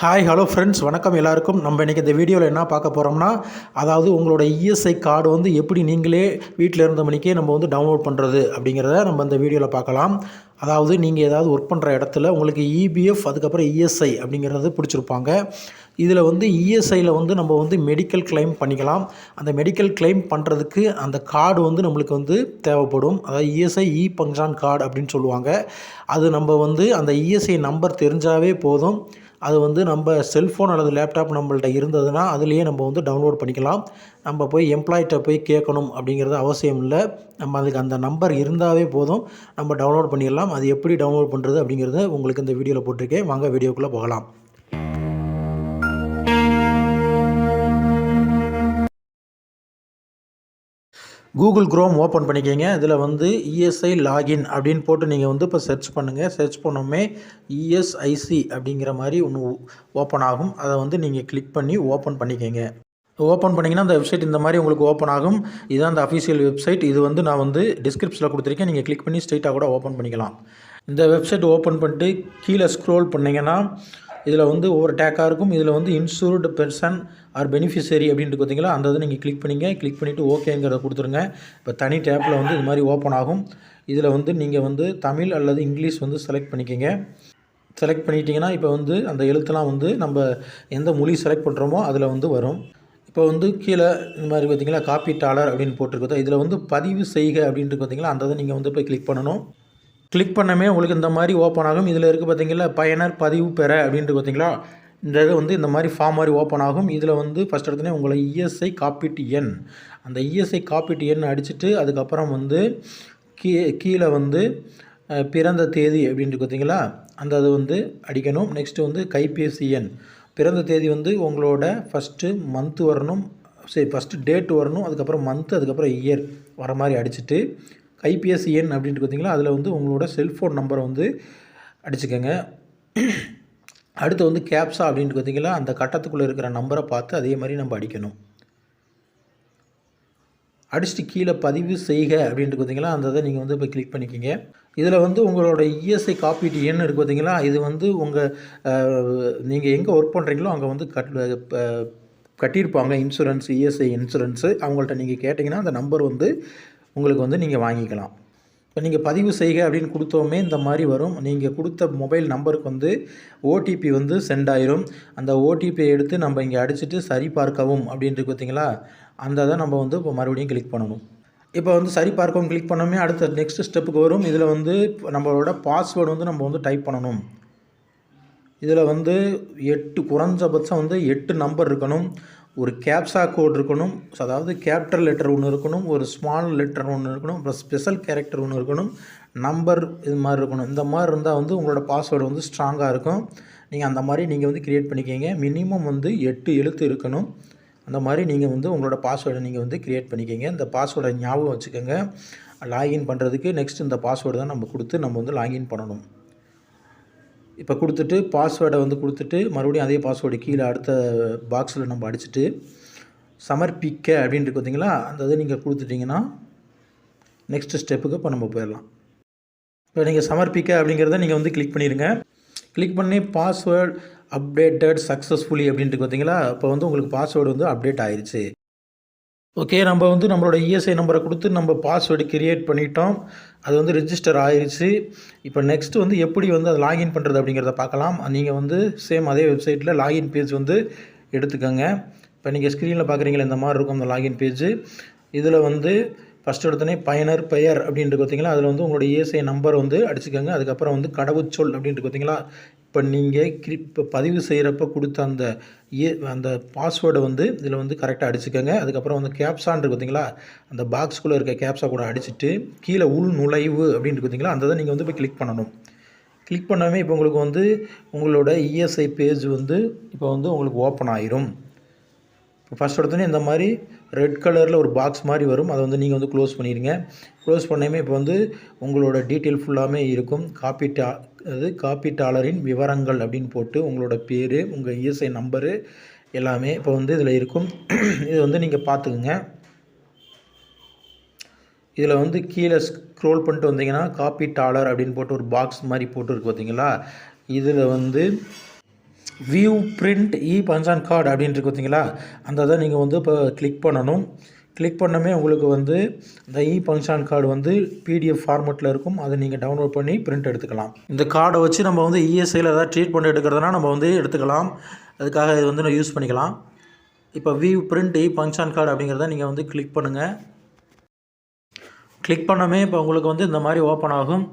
Hi hello friends, வணக்கம் எல்லாருக்கும். நம்ம இன்றைக்கி இந்த வீடியோவில் என்ன பார்க்க போகிறோம்னா, அதாவது உங்களோட இஎஸ்ஐ கார்டு வந்து எப்படி நீங்களே வீட்டில் இருந்த மணிக்கே நம்ம வந்து டவுன்லோட் பண்ணுறது அப்படிங்கிறத நம்ம இந்த வீடியோவில் பார்க்கலாம். அதாவது நீங்கள் ஏதாவது ஒர்க் பண்ணுற இடத்துல உங்களுக்கு இபிஎஃப் அதுக்கப்புறம் இஎஸ்ஐ அப்படிங்கிறது பிடிச்சிருப்பாங்க. இதில் வந்து இஎஸ்ஐயில் வந்து நம்ம வந்து மெடிக்கல் கிளைம் பண்ணிக்கலாம். அந்த மெடிக்கல் கிளைம் பண்ணுறதுக்கு அந்த கார்டு வந்து நம்மளுக்கு வந்து தேவைப்படும். அதாவது இஎஸ்ஐ பங்ஷான் கார்டு அப்படின்னு சொல்லுவாங்க. அது நம்ம வந்து அந்த இஎஸ்ஐ நம்பர் தெரிஞ்சாவே போதும். அது வந்து நம்ம செல்ஃபோன் அல்லது லேப்டாப் நம்மள்ட்ட இருந்ததுன்னா அதுலேயே நம்ம வந்து டவுன்லோட் பண்ணிக்கலாம். நம்ம போய் எம்ப்ளாயிட்ட போய் கேட்கணும் அப்படிங்கிறது அவசியம் இல்லை. நம்ம அதுக்கு அந்த நம்பர் இருந்தாவே போதும், நம்ம டவுன்லோட் பண்ணிடலாம். அது எப்படி டவுன்லோட் பண்ணுறது அப்படிங்கிறத உங்களுக்கு இந்த வீடியோவில் போட்டிருக்கேன். வாங்க வீடியோக்குள்ளே போகலாம். கூகுள் குரோம் ஓப்பன் பண்ணிக்கோங்க. இதில் வந்து இஎஸ்ஐ லாகின் அப்படின்னு போட்டு நீங்கள் வந்து இப்போ சர்ச் பண்ணுங்கள். சர்ச் பண்ணோமே இஎஸ்ஐசி அப்படிங்கிற மாதிரி ஒன்று ஓப்பன் ஆகும். அதை வந்து நீங்கள் கிளிக் பண்ணி ஓப்பன் பண்ணிக்கோங்க. ஓப்பன் பண்ணிங்கன்னா அந்த வெப்சைட் இந்த மாதிரி உங்களுக்கு ஓப்பன் ஆகும். இதுதான் அந்த அஃபிஷியல் வெப்சைட். இது வந்து நான் வந்து டிஸ்கிரிப்ஷனில் கொடுத்துருக்கேன். நீங்கள் கிளிக் பண்ணி ஸ்ட்ரைட்டாக கூட ஓப்பன் பண்ணிக்கலாம். இந்த வெப்சைட் ஓப்பன் பண்ணிட்டு கீழே ஸ்க்ரோல் பண்ணிங்கன்னா இதில் வந்து ஒவ்வொரு டேக்காக இருக்கும். இதில் வந்து இன்சூர்டு பெர்சன் ஆர் பெனிஃபிஷரி அப்படின்ட்டு பார்த்தீங்களா, அந்த இதை நீங்கள் கிளிக் பண்ணிங்க. கிளிக் பண்ணிவிட்டு ஓகேங்கிறத கொடுத்துருங்க. இப்போ தனி டேப்பில் வந்து இது மாதிரி ஓப்பன் ஆகும். இதில் வந்து நீங்கள் வந்து தமிழ் அல்லது இங்கிலீஷ் வந்து செலக்ட் பண்ணிக்கோங்க. செலக்ட் பண்ணிட்டீங்கன்னா இப்போ வந்து அந்த எழுத்துலாம் வந்து நம்ம எந்த மொழி செலக்ட் பண்ணுறோமோ அதில் வந்து வரும். இப்போ வந்து கீழே இந்த மாதிரி பார்த்தீங்களா காப்பீட்டாளர் அப்படின்னு போட்டிருக்கோம். இதில் வந்து பதிவு செய்க அப்படின்ட்டு பார்த்தீங்களா, அந்த இதை நீங்கள் வந்து போய் கிளிக் பண்ணணும். கிளிக் பண்ணமே உங்களுக்கு இந்த மாதிரி ஓப்பன் ஆகும். இதில் இருக்குது பார்த்தீங்களா பயனர் பதிவு பெற அப்படின்ட்டு பார்த்தீங்களா, இந்த இது வந்து இந்த மாதிரி ஃபார்ம் மாதிரி ஓப்பன் ஆகும். இதில் வந்து ஃபஸ்ட் எடுத்தோடனே உங்களை இஎஸ்ஐ காப்பீட்டு எண், அந்த இஎஸ்ஐ காப்பீட்டு எண் அடிச்சுட்டு அதுக்கப்புறம் வந்து கீழே வந்து பிறந்த தேதி அப்படின்ட்டு பார்த்தீங்களா, அந்த அது வந்து அடிக்கணும். நெக்ஸ்ட்டு வந்து கைபேசி எண், பிறந்த தேதி வந்து உங்களோட ஃபஸ்ட்டு மந்த்து வரணும், சரி ஃபஸ்ட்டு டேட் வரணும், அதுக்கப்புறம் மந்த்து, அதுக்கப்புறம் இயர் வர மாதிரி அடிச்சுட்டு கைபேசி எண் அப்படின்ட்டு பார்த்தீங்களா, அதில் வந்து உங்களோட செல்ஃபோன் நம்பரை வந்து அடிச்சுக்கோங்க. அடுத்து வந்து கேப்ஸா அப்படின்ட்டு பார்த்தீங்களா, அந்த கட்டத்துக்குள்ளே இருக்கிற நம்பரை பார்த்து அதே மாதிரி நம்ம அடிக்கணும். அடிச்சுட்டு கீழே பதிவு செய்க அப்படின்ட்டு பார்த்தீங்களா, அந்த இதை நீங்கள் வந்து இப்போ கிளிக் பண்ணிக்கிங்க. இதில் வந்து உங்களோட இஎஸ்ஐ காப்பீட்டு எண் இருக்குது பார்த்தீங்களா, இது வந்து உங்கள் நீங்கள் எங்கே ஒர்க் பண்ணுறீங்களோ அங்கே வந்து கட்டியிருப்பாங்க இன்சூரன்ஸ், இஎஸ்ஐ இன்சூரன்ஸு. அவங்கள்ட்ட நீங்கள் கேட்டிங்கன்னா அந்த நம்பர் வந்து உங்களுக்கு வந்து நீங்கள் வாங்கிக்கலாம். இப்போ நீங்கள் பதிவு செய்க அப்படின்னு கொடுத்தோமே இந்த மாதிரி வரும். நீங்கள் கொடுத்த மொபைல் நம்பருக்கு வந்து ஓடிபி வந்து சென்ட் ஆயிரும். அந்த ஓடிபியை எடுத்து நம்ம இங்கே அடிச்சுட்டு சரி பார்க்கவும் அப்படின்ட்டு பார்த்தீங்களா, அந்த இதை நம்ம வந்து இப்போ மறுபடியும் கிளிக் பண்ணணும். இப்போ வந்து சரி பார்க்கவும் கிளிக் பண்ணோமே அடுத்த நெக்ஸ்ட் ஸ்டெப்புக்கு வரும். இதில் வந்து நம்மளோட பாஸ்வேர்டு வந்து நம்ம வந்து டைப் பண்ணணும். இதில் வந்து 8 குறைஞ்சபட்சம் வந்து 8 நம்பர் இருக்கணும். ஒரு கேப்சா கோட் இருக்கணும். அதாவது கேபிட்டல் லெட்டர் ஒன்று இருக்கணும், ஒரு ஸ்மால் லெட்டர் ஒன்று இருக்கணும், அப்புறம் ஸ்பெஷல் கேரக்டர் ஒன்று இருக்கணும், நம்பர் இது மாதிரி இருக்கணும். இந்த மாதிரி இருந்தால் வந்து உங்களோட பாஸ்வேர்டு வந்து ஸ்ட்ராங்காக இருக்கும். நீங்கள் அந்த மாதிரி நீங்கள் வந்து க்ரியேட் பண்ணிக்கோங்க. மினிமம் வந்து 8 எழுத்து இருக்கணும். அந்த மாதிரி நீங்கள் வந்து உங்களோட பாஸ்வேர்டை நீங்கள் வந்து க்ரியேட் பண்ணிக்கோங்க. இந்த பாஸ்வேர்டை ஞாபகம் வச்சுக்கோங்க. லாகின் பண்ணுறதுக்கு நெக்ஸ்ட் இந்த பாஸ்வேர்டு தான் நம்ம கொடுத்து நம்ம வந்து லாகின் பண்ணணும். இப்போ கொடுத்துட்டு பாஸ்வேர்டை வந்து கொடுத்துட்டு மறுபடியும் அதே பாஸ்வேர்டு கீழே அடுத்த பாக்ஸில் நம்ம அடிச்சுட்டு சமர்ப்பிக்க அப்படின்ட்டு பார்த்தீங்களா, அந்த இதை நீங்கள் கொடுத்துட்டிங்கன்னா நெக்ஸ்ட் ஸ்டெப்புக்கு இப்போ நம்ம போயிடலாம். இப்போ நீங்கள் சமர்ப்பிக்க அப்படிங்கிறத நீங்கள் வந்து கிளிக் பண்ணிடுங்க. கிளிக் பண்ணி பாஸ்வேர்டு அப்டேட்டட் சக்ஸஸ்ஃபுல்லி அப்படின்ட்டு பார்த்தீங்களா, இப்போ வந்து உங்களுக்கு பாஸ்வேர்டு வந்து அப்டேட் ஆயிடுச்சு. ஓகே, நம்ம வந்து நம்மளோட இஎஸ்ஐ நம்பரை கொடுத்து நம்ம பாஸ்வேர்டு கிரியேட் பண்ணிட்டோம். அது வந்து ரிஜிஸ்டர் ஆயிடுச்சு. இப்போ நெக்ஸ்ட்டு வந்து எப்படி வந்து அதை லாகின் பண்ணுறது அப்படிங்கிறத பார்க்கலாம். நீங்கள் வந்து சேம் அதே வெப்சைட்டில் லாகின் பேஜ் வந்து எடுத்துக்கோங்க. இப்போ நீங்கள் ஸ்க்ரீனில் பார்க்குறீங்களா, இந்த மாதிரி இருக்கும் அந்த லாகின் பேஜு. இதில் வந்து ஃபஸ்ட்டு எடுத்தோடனே பயனர் பெயர் அப்படின்ட்டு பார்த்தீங்களா, அதில் வந்து உங்களோட இஎஸ்ஐ நம்பர் வந்து அடிச்சுக்கோங்க. அதுக்கப்புறம் வந்து கடவுச்சொல் அப்படின்ட்டு பார்த்தீங்களா, இப்போ நீங்கள் இப்போ பதிவு செய்கிறப்ப கொடுத்த அந்த பாஸ்வேர்டை வந்து இதில் வந்து கரெக்டாக அடிச்சுக்கோங்க. அதுக்கப்புறம் வந்து கேப்சான் இருக்குது பார்த்தீங்களா, அந்த பாக்ஸ்குள்ளே இருக்க கேப்ஸா கூட அடிச்சுட்டு கீழே உள் நுழைவு அப்படின்ட்டு பார்த்தீங்களா, அந்த இதை நீங்கள் வந்து இப்போ கிளிக் பண்ணணும். கிளிக் பண்ணாமே இப்போ உங்களுக்கு வந்து உங்களோட இஎஸ்ஐ பேஜ் வந்து இப்போ வந்து உங்களுக்கு ஓப்பன் ஆயிரும். இப்போ ஃபஸ்ட் எடுத்தோன்னே இந்த மாதிரி ரெட் கலரில் ஒரு பாக்ஸ் மாதிரி வரும். அதை வந்து நீங்கள் வந்து க்ளோஸ் பண்ணிடுங்க. க்ளோஸ் பண்ணாமே இப்போ வந்து உங்களோட டீட்டெயில் ஃபுல்லாமே இருக்கும். காப்பீட்டாளரின் விவரங்கள் அப்படின்னு போட்டு உங்களோட பேர், உங்கள் இஎஸ்ஐ நம்பரு எல்லாமே இப்போ வந்து இதில் இருக்கும். இது வந்து நீங்கள் பார்த்துக்குங்க. இதில் வந்து கீழே ஸ்க்ரோல் பண்ணிட்டு வந்தீங்கன்னா காப்பீட்டாளர் அப்படின்னு போட்டு ஒரு பாக்ஸ் மாதிரி போட்டு இருக்கு பார்த்தீங்களா, இதில் வந்து வியூ பிரிண்ட் பஞ்சான் கார்டு அப்படின்ட்டு பார்த்தீங்களா, அந்த இதை நீங்கள் வந்து இப்போ கிளிக் பண்ணணும். கிளிக் பண்ணமே உங்களுக்கு வந்து இந்த பஞ்சான் கார்டு வந்து பிடிஎஃப் ஃபார்மெட்டில் இருக்கும். அதை நீங்கள் டவுன்லோட் பண்ணி பிரிண்ட் எடுத்துக்கலாம். இந்த கார்டை வச்சு நம்ம வந்து இஎஸ்ஐயில் ஏதாவது ட்ரீட்மெண்ட் எடுக்கிறதுனா நம்ம வந்து எடுத்துக்கலாம். அதுக்காக இது வந்து நான் யூஸ் பண்ணிக்கலாம். இப்போ வியூ பிரிண்ட் பஞ்சான் கார்டு அப்படிங்கிறத நீங்கள் வந்து கிளிக் பண்ணுங்கள். கிளிக் பண்ணமே இப்போ உங்களுக்கு வந்து இந்த மாதிரி ஓப்பன் ஆகும்.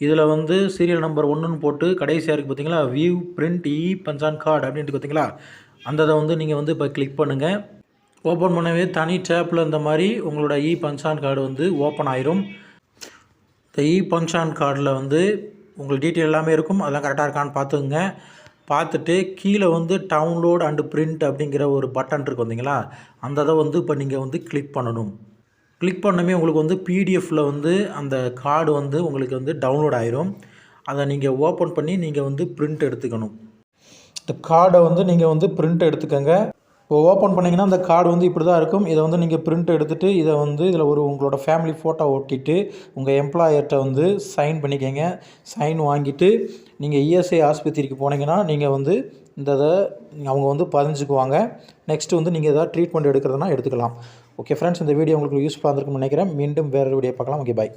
இதில் வந்து சீரியல் நம்பர் 1ன்னு போட்டு கடைசியாக இருக்குது பார்த்தீங்களா, வியூ பிரிண்ட் பஞ்சான் கார்டு அப்படின்ட்டு பார்த்தீங்களா, அந்த இதை வந்து நீங்கள் வந்து இப்போ கிளிக் பண்ணுங்கள். ஓப்பன் பண்ணவே தனி டேப்பில் இந்த மாதிரி உங்களோட பஞ்சான் கார்டு வந்து ஓப்பன் ஆயிரும். இந்த பஞ்சான் கார்டில் வந்து உங்களுக்கு டீட்டெயில் எல்லாமே இருக்கும். அதெல்லாம் கரெக்டாக இருக்கான்னு பார்த்துக்குங்க. பார்த்துட்டு கீழே வந்து டவுன்லோட் அண்டு பிரிண்ட் அப்படிங்கிற ஒரு பட்டன் இருக்குது பார்த்தீங்களா, அந்த இதை வந்து இப்போ நீங்கள் வந்து கிளிக் பண்ணணும். கிளிக் பண்ணமே உங்களுக்கு வந்து பிடிஎஃப்பில் வந்து அந்த கார்டு வந்து உங்களுக்கு வந்து டவுன்லோட் ஆயிரும். அதை நீங்கள் ஓப்பன் பண்ணி நீங்கள் வந்து பிரிண்ட் எடுத்துக்கணும். இந்த கார்டை வந்து நீங்கள் வந்து பிரிண்ட் எடுத்துக்கோங்க. இப்போ ஓப்பன் பண்ணிங்கன்னா அந்த கார்டு வந்து இப்படி தான் இருக்கும். இதை வந்து நீங்கள் பிரிண்ட் எடுத்துகிட்டு இதை வந்து இதில் ஒரு உங்களோட ஃபேமிலி ஃபோட்டோ ஒட்டிட்டு உங்கள் எம்ப்ளாயர்கிட்ட வந்து சைன் பண்ணிக்கங்க. சைன் வாங்கிட்டு நீங்கள் இஎஸ்ஐ ஆஸ்பத்திரிக்கு போனீங்கன்னா நீங்கள் வந்து இந்த இதை அவங்க வந்து பதிஞ்சுக்குவாங்க. நெக்ஸ்ட்டு வந்து நீங்கள் எதாவது ட்ரீட்மெண்ட் எடுக்கிறதுனா எடுத்துக்கலாம். ஓகே ஃப்ரெண்ட்ஸ், இந்த வீடியோ உங்களுக்கு யூஸ்ஃபுல்லாக இருந்திருக்கும்னு நினைக்கிறேன். மீண்டும் வேறு வீடியோ பார்க்கலாம். ஓகே, பாய்.